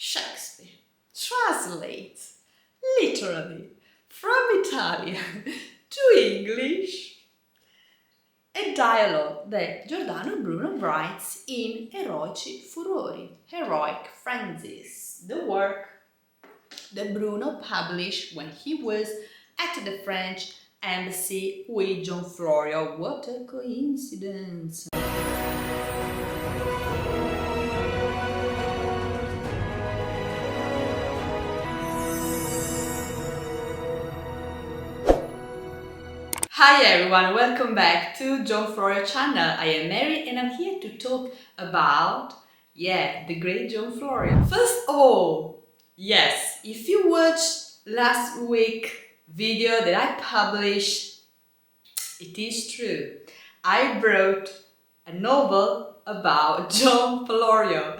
Shakespeare translates literally from Italian to English a dialogue that Giordano Bruno writes in Eroici Furori, Heroic Frenzies, the work that Bruno published when he was at the French embassy with John Florio. What a coincidence! Hi everyone, welcome back to John Florio channel. I am Mary and I'm here to talk about, the great John Florio. First of all, yes, if you watched last week video that I published, it is true. I wrote a novel about John Florio.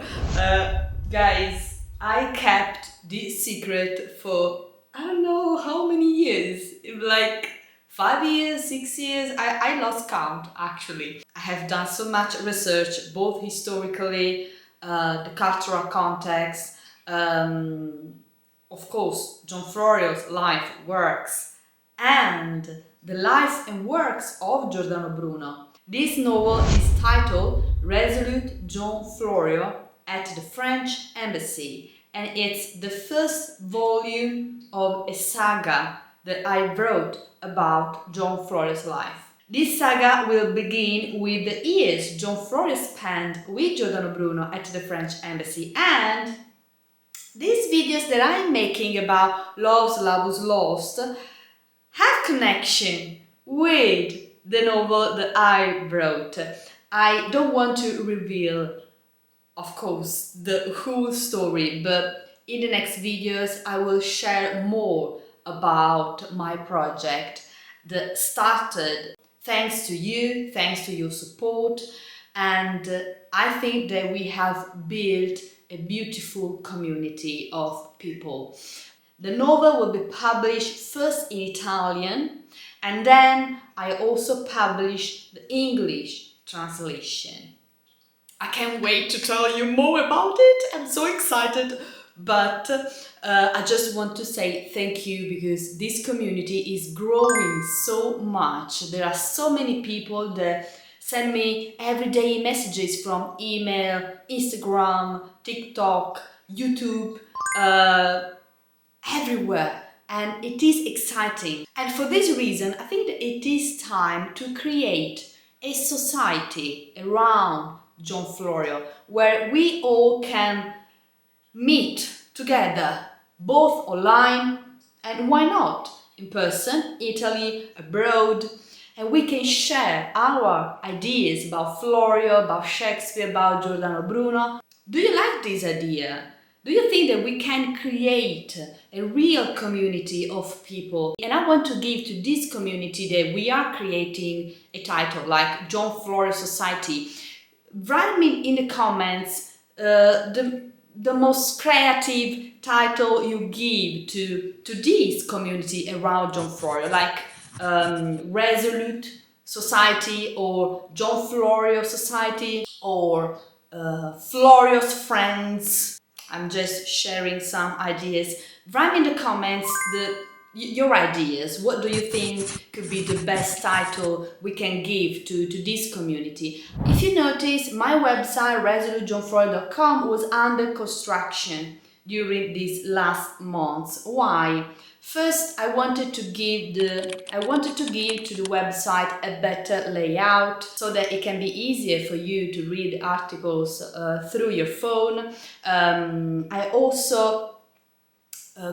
Guys, I kept this secret for I don't know how many years, like 5 years, 6 years, I lost count actually. I have done so much research, both historically, the cultural context, of course, John Florio's life, works, and the life and works of Giordano Bruno. This novel is titled Resolute John Florio at the French Embassy, and it's the first volume of a saga that I wrote about John Florio's life. This saga will begin with the years John Florio spent with Giordano Bruno at the French embassy, and these videos that I'm making about Love's Labus Lost have connection with the novel that I wrote. I don't want to reveal, of course, the whole story, but in the next videos I will share more about my project that started thanks to you, thanks to your support, and I think that we have built a beautiful community of people. The novel will be published first in Italian, and then I also publish the English translation. I can't wait to tell you more about it. I'm so excited. But I just want to say thank you because this community is growing so much. There are so many people that send me everyday messages from email, Instagram, TikTok, YouTube, everywhere. And it is exciting. And for this reason, I think that it is time to create a society around John Florio where we all can meet together, both online and why not in person, Italy, abroad, and we can share our ideas about Florio, about Shakespeare, about Giordano Bruno. Do you like this idea? Do you think that we can create a real community of people? And I want to give to this community that we are creating a title like John Florio Society. Write me in the comments the most creative title you give to this community around John Florio, like Resolute Society or John Florio Society or Florio's Friends. I'm just sharing some ideas. Write in the comments your ideas. What do you think could be the best title we can give to this community? If you notice, my website resolutejohnflorio.com was under construction during these last months. Why? First, I wanted to give to the website a better layout so that it can be easier for you to read articles through your phone. I also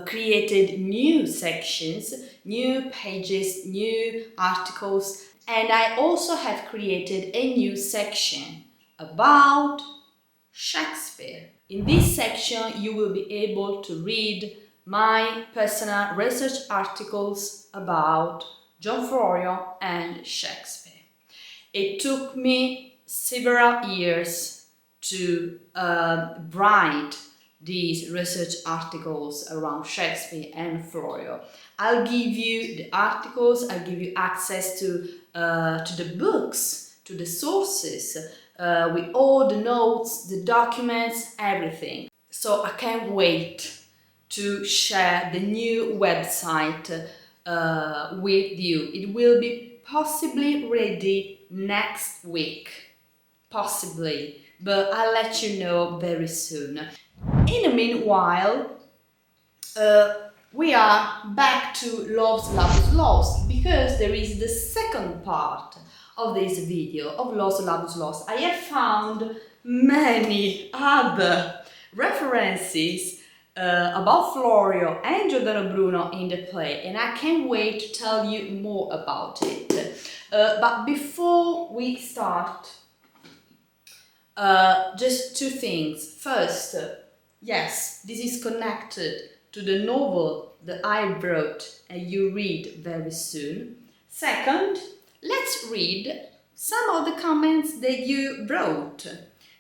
created new sections, new pages, new articles, and I also have created a new section about Shakespeare. In this section, you will be able to read my personal research articles about John Florio and Shakespeare. It took me several years to write these research articles around Shakespeare and Florio. I'll give you the articles, I'll give you access to the books, to the sources, with all the notes, the documents, everything. So I can't wait to share the new website with you. It will be possibly ready next week, possibly, but I'll let you know very soon. In the meanwhile, we are back to Loves Lost because there is the second part of this video of Loves Lost. I have found many other references about Florio and Giordano Bruno in the play, and I can't wait to tell you more about it. But before we start, just two things. First, yes, this is connected to the novel that I wrote and you read very soon. Second, let's read some of the comments that you wrote,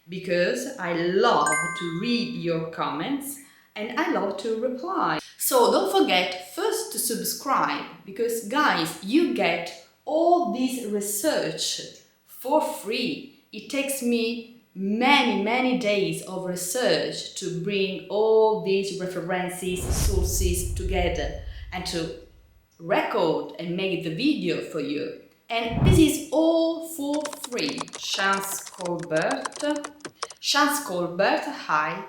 because I love to read your comments and I love to reply. So don't forget first to subscribe, because guys, you get all this research for free. It takes me many days of research to bring all these references, sources together and to record and make the video for you. And this is all for free. Chance Colbert, hi.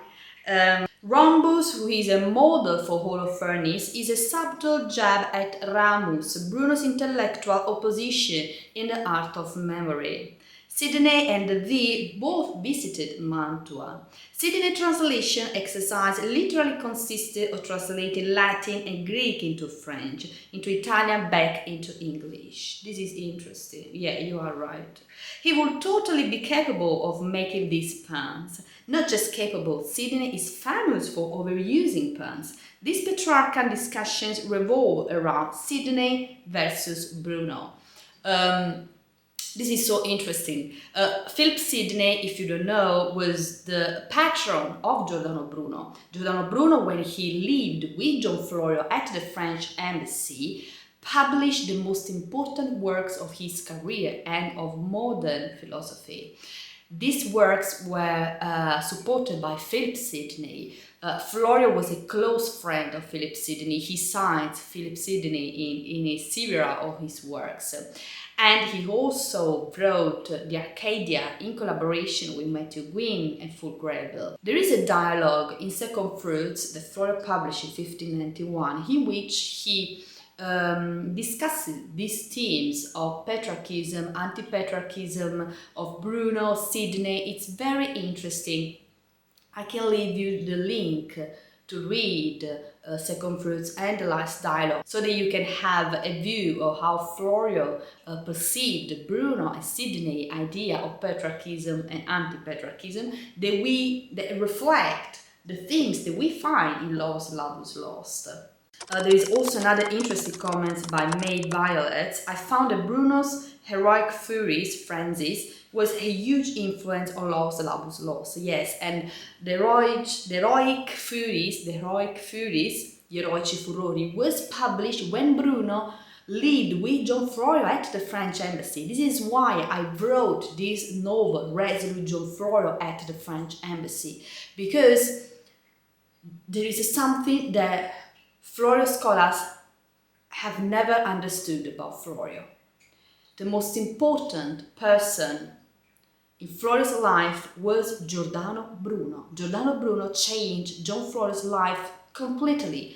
Rhombus, who is a model for Holofernes, is a subtle jab at Ramus, Bruno's intellectual opposition in the art of memory. Sidney and V both visited Mantua. Sidney's translation exercise literally consisted of translating Latin and Greek into French, into Italian, back into English. This is interesting. Yeah, you are right. He would totally be capable of making these puns. Not just capable, Sidney is famous for overusing puns. These Petrarchan discussions revolve around Sidney versus Bruno. This is so interesting. Philip Sidney, if you don't know, was the patron of Giordano Bruno. Giordano Bruno, when he lived with John Florio at the French embassy, published the most important works of his career and of modern philosophy. These works were supported by Philip Sidney. Florio was a close friend of Philip Sidney. He cites Philip Sidney in a series of his works. And he also wrote the Arcadia in collaboration with Matthew Gwynne and Fulgrebel. There is a dialogue in Second Fruits that Florio published in 1591, in which he discusses these themes of Petrarchism, anti-Petrarchism, of Bruno, Sidney. It's very interesting. I can leave you the link to read Second Fruits and the last dialogue, so that you can have a view of how Florio perceived Bruno and Sidney idea of Petrarchism and anti-Petrarchism that reflect the things that we find in Loves Lost. There is also another interesting comment by May Violet. I found that Bruno's heroic furies, frenzies, was a huge influence on Loves Lost. Yes, and the heroic furies, Eroici Furori, was published when Bruno lived with John Florio at the French embassy. This is why I wrote this novel, Resolute John Florio at the French embassy, because there is something that Florio scholars have never understood about Florio. The most important person in Florio's life was Giordano Bruno. Giordano Bruno changed John Florio's life completely.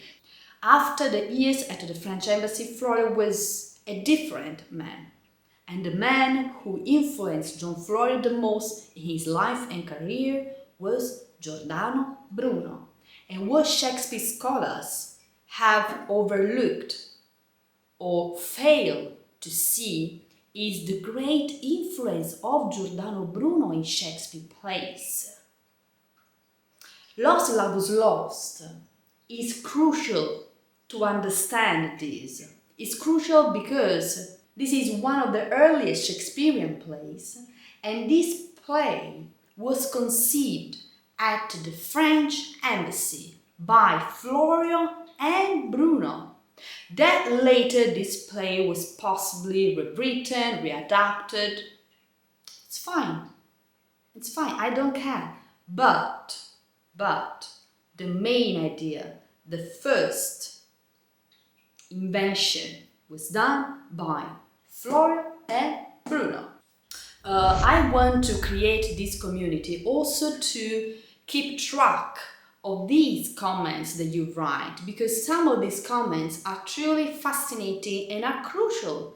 After the years at the French embassy, Florio was a different man. And the man who influenced John Florio the most in his life and career was Giordano Bruno. And what Shakespeare scholars have overlooked or failed to see is the great influence of Giordano Bruno in Shakespeare plays. Loves Lost is crucial to understand this. It's crucial because this is one of the earliest Shakespearean plays, and this play was conceived at the French embassy by Florio and Bruno. That later this play was possibly rewritten, readapted. It's fine, I don't care. But the main idea, the first invention was done by Florio and Bruno. I want to create this community also to keep track of these comments that you write, because some of these comments are truly fascinating and are crucial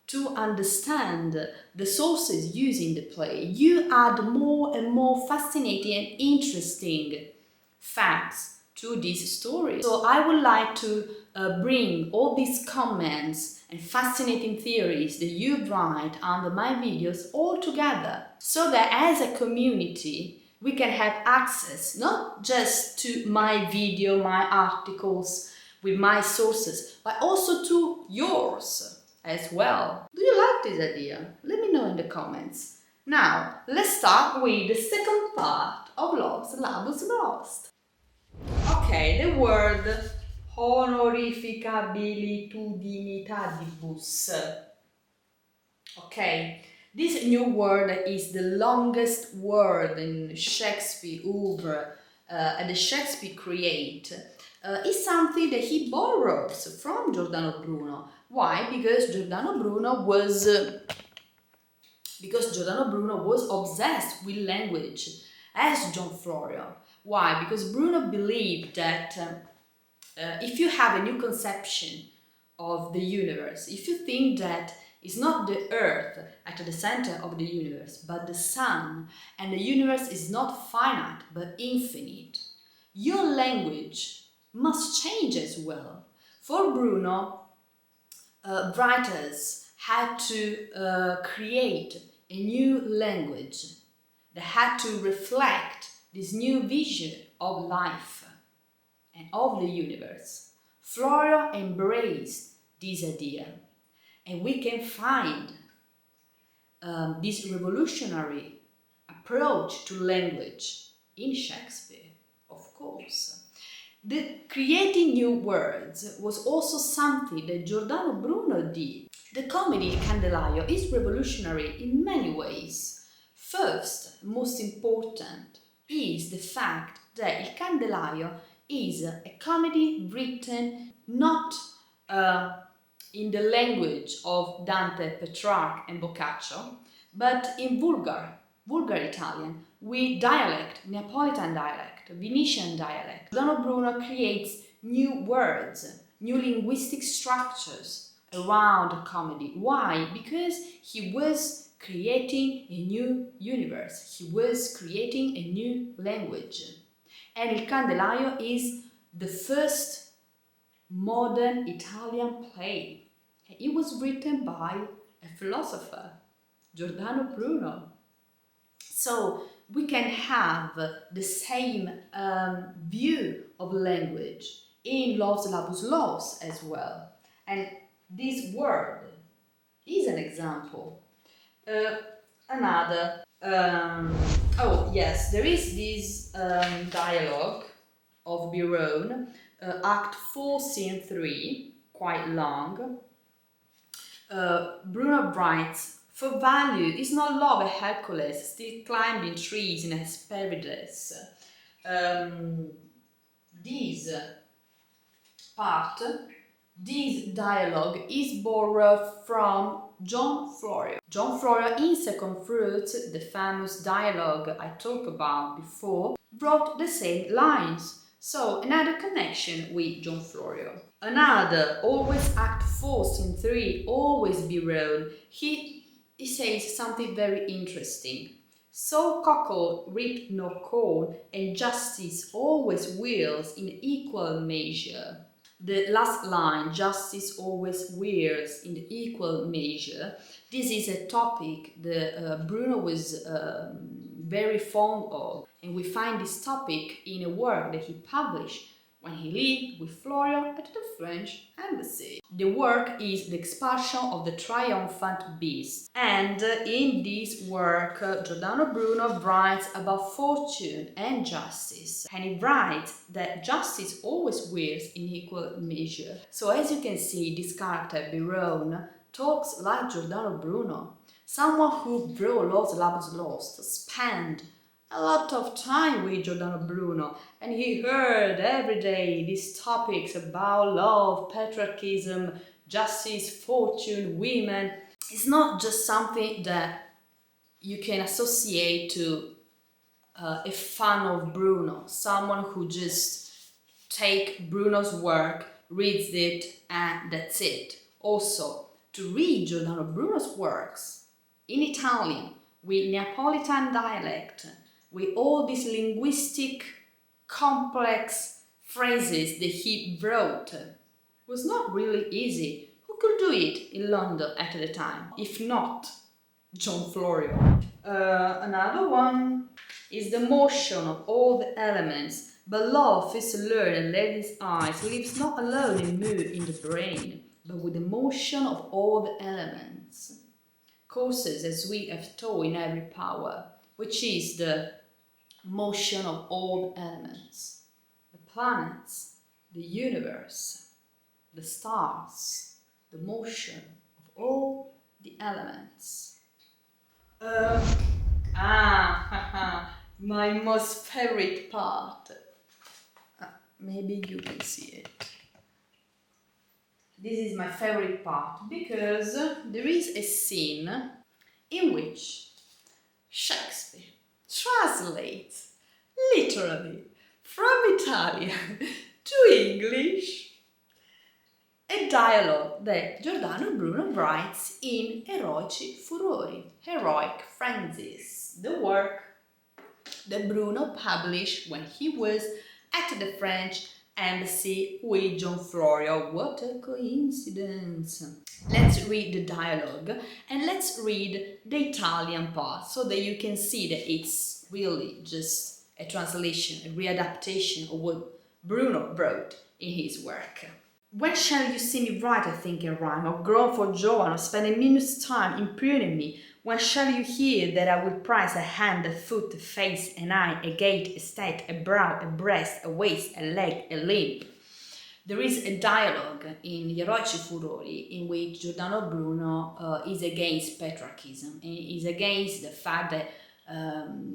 to understand the sources used in the play. You add more and more fascinating and interesting facts to this story. So I would like to bring all these comments and fascinating theories that you write under my videos all together, so that as a community we can have access not just to my video, my articles with my sources, but also to yours as well. Do you like this idea? Let me know in the comments. Now, let's start with the second part of Los Labus Lost. Okay, the word honorificabilitudinitadibus. Okay, this new word is the longest word in Shakespeare oeuvre that Shakespeare create. Is something that he borrows from Giordano Bruno. Why? Because Giordano Bruno was obsessed with language as John Florio. Why? Because Bruno believed that if you have a new conception of the universe, if you think that it's not the earth at the center of the universe, but the sun, and the universe is not finite but infinite, your language must change as well. For Bruno, writers had to create a new language that had to reflect this new vision of life and of the universe. Florio embraced this idea, and we can find this revolutionary approach to language in Shakespeare, of course. The creating new words was also something that Giordano Bruno did. The comedy Il Candelaio is revolutionary in many ways. First, most important, is the fact that Il Candelaio is a comedy written not in the language of Dante, Petrarch and Boccaccio, but in vulgar Italian, with dialect, Neapolitan dialect, Venetian dialect. Giordano Bruno creates new words, new linguistic structures around comedy. Why? Because he was creating a new universe, he was creating a new language. And Il Candelaio is the first modern Italian play. It was written by a philosopher, Giordano Bruno. So we can have the same view of language in Los Labus Los as well. And this word is an example. Another, oh yes, there is this dialogue of Biron, Act 4, Scene 3, quite long. Bruno writes, "For value is not love a Hercules still climbing trees in a Hesperides." This part, this dialogue is borrowed from John Florio. John Florio in Second Fruits, the famous dialogue I talked about before, wrote the same lines. So another connection with John Florio. Another, always Act 4, Scene 3, always Biron. He says something very interesting. So cockle reap no corn, and justice always wills in equal measure. The last line, justice always wills in equal measure, this is a topic that Bruno was very fond of, and we find this topic in a work that he published when he lived with Florio at the French embassy. The work is The Expulsion of the Triumphant Beast, and in this work Giordano Bruno writes about fortune and justice, and he writes that justice always wills in equal measure. So as you can see, this character Biron talks like Giordano Bruno, someone who wrote Los Labus Lost, spent a lot of time with Giordano Bruno, and he heard every day these topics about love, patriarchism, justice, fortune, women. It's not just something that you can associate to a fan of Bruno, someone who just take Bruno's work, reads it, and that's it. Also, to read Giordano Bruno's works in Italian, with Neapolitan dialect, with all these linguistic complex phrases that he wrote, was not really easy. Who could do it in London at the time, if not John Florio? Another one is the motion of all the elements, but love is learned and let his eyes lives not alone in mood in the brain, but with the motion of all the elements. Causes, as we have taught in every power, which is the motion of all the elements, the planets, the universe, the stars, the motion of all the elements. My most favorite part. Maybe you can see it. This is my favorite part because there is a scene in which Shakespeare translates literally from Italian to English a dialogue that Giordano Bruno writes in Eroici Furori, Heroic Frenzies, the work that Bruno published when he was at the French embassy with John Florio. What a coincidence! Let's read the dialogue and let's read the Italian part so that you can see that it's really just a translation, a readaptation of what Bruno wrote in his work. When shall you see me write a thinking rhyme, or groan for joy, or spend a minute's time impugning me? When shall you hear that I will prize a hand, a foot, a face, an eye, a gait, a state, a brow, a breast, a waist, a leg, a limb? There is a dialogue in Eroici Furori in which Giordano Bruno is against patriarchism and is against the fact that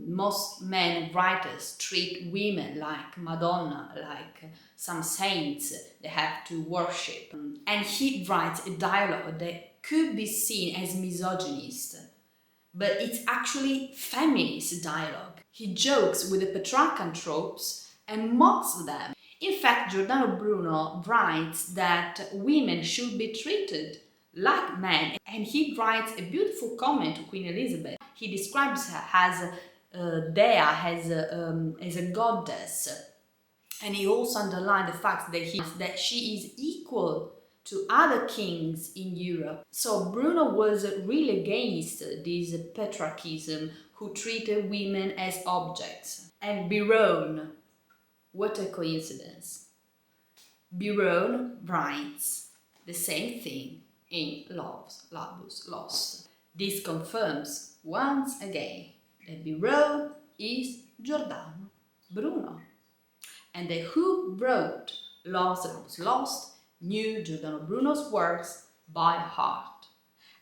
most men writers treat women like Madonna, like some saints they have to worship. And he writes a dialogue that could be seen as misogynist, but it's actually feminist dialogue. He jokes with the patriarchal tropes and mocks them. In fact, Giordano Bruno writes that women should be treated like men, and he writes a beautiful comment to Queen Elizabeth. He describes her as Dea, as a goddess, and he also underlined the fact that she is equal to other kings in Europe. So Bruno was really against this patriarchism who treated women as objects. And Biron, what a coincidence. Biron writes the same thing in Labus Lost. This confirms once again that Biron is Giordano Bruno, and that who wrote Labus Lost knew Giordano Bruno's works by heart.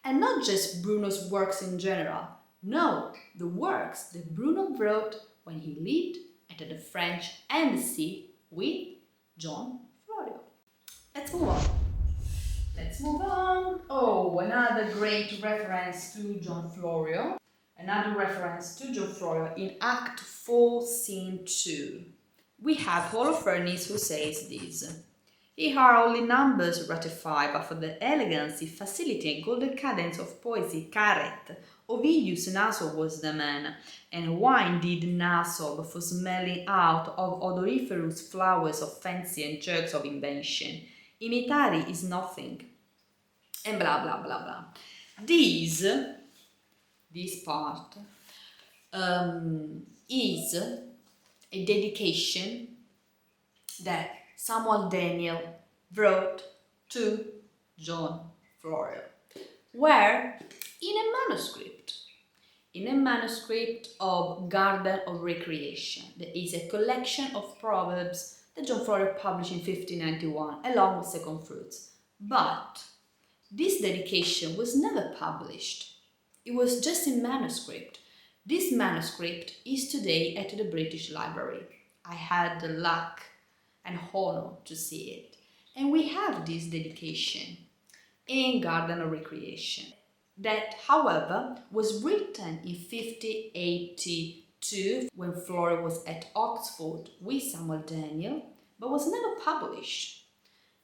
And not just Bruno's works in general, no, the works that Bruno wrote when he lived at the French embassy with John Florio. Let's move on. Oh, another great reference to John Florio. Another reference to John Florio in Act 4, Scene 2. We have Holofernes who says this. Here are only numbers ratified, but for the elegancy, facility, and golden cadence of poesy, Caret, Ovidius Naso was the man, and wine did Naso for smelling out of odoriferous flowers of fancy and jerks of invention. Imitare is nothing, and blah blah blah blah. This part is a dedication that Samuel Daniel wrote to John Florio, where in a manuscript of Garden of Recreation, there is a collection of proverbs that John Florio published in 1591 along with Second Fruits. But this dedication was never published. It was just in manuscript. This manuscript is today at the British Library. I had the luck and honor to see it. And we have this dedication in Garden of Recreation that, however, was written in 1582 when Florio was at Oxford with Samuel Daniel, but was never published.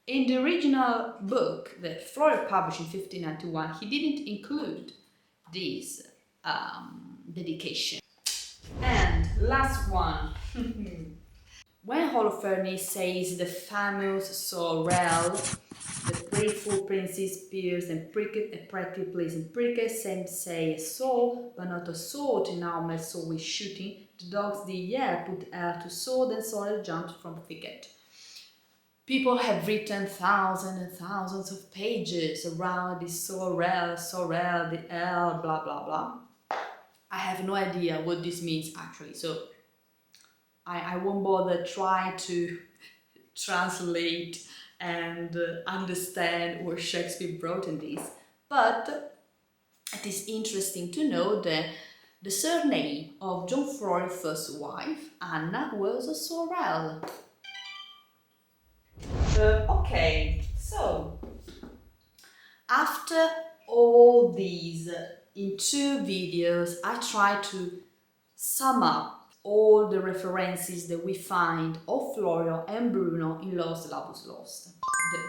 In the original book that Florio published in 1591, he didn't include this dedication. And last one. When Holofernes says the famous sorel, the playful princess peers and pretty pleasing prickers, some say a soul, but not a sword in armor, so with shooting. The dogs did yell, put air to sword, and sorel jumped from thicket. People have written thousands and thousands of pages around this sorel, the L, blah blah blah. I have no idea what this means actually, so I won't bother try to translate and understand what Shakespeare wrote in this, but it is interesting to know that the surname of John Florio's first wife, Anna, was a sorel. Okay, so after all these in 2 videos, I try to sum up all the references that we find of Florio and Bruno in Lost Labus Lost.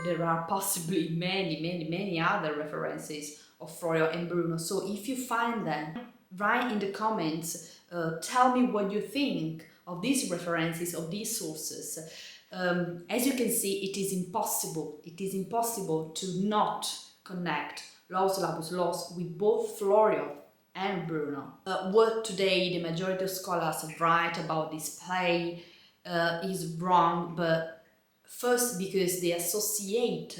There are possibly many other references of Florio and Bruno, so if you find them, write in the comments, tell me what you think of these references, of these sources. As you can see, it is impossible to not connect Lost Labus Lost with both Florio and Bruno. What today the majority of scholars write about this play is wrong, but first because they associate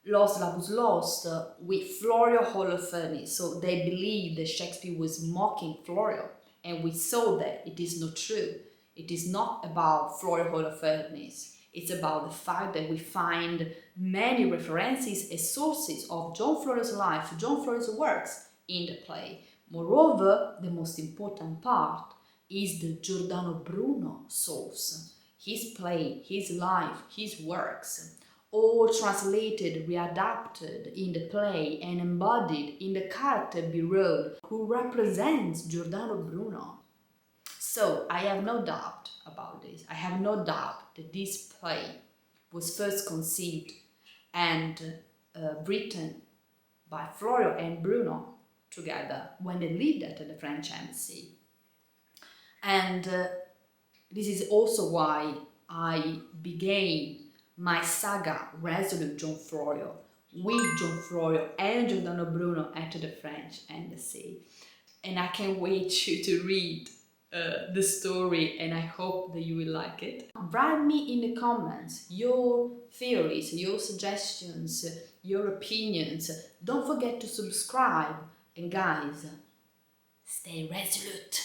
Lost Labus Lost with Florio Holofernes, so they believe that Shakespeare was mocking Florio, and we saw that it is not true. It is not about Florio Holofernes. It's about the fact that we find many references as sources of John Florio's life, John Florio's works in the play. Moreover, the most important part is the Giordano Bruno source, his play, his life, his works, all translated, readapted in the play and embodied in the character Birod, who represents Giordano Bruno. So I have no doubt about this. I have no doubt that this play was first conceived and written by Florio and Bruno together when they lived at the French embassy. And this is also why I began my saga Resolute John Florio with John Florio and Giordano Bruno at the French embassy. And I can't wait you to read the story, and I hope that you will like it. Write me in the comments your theories, your suggestions, your opinions. Don't forget to subscribe, and guys, stay resolute.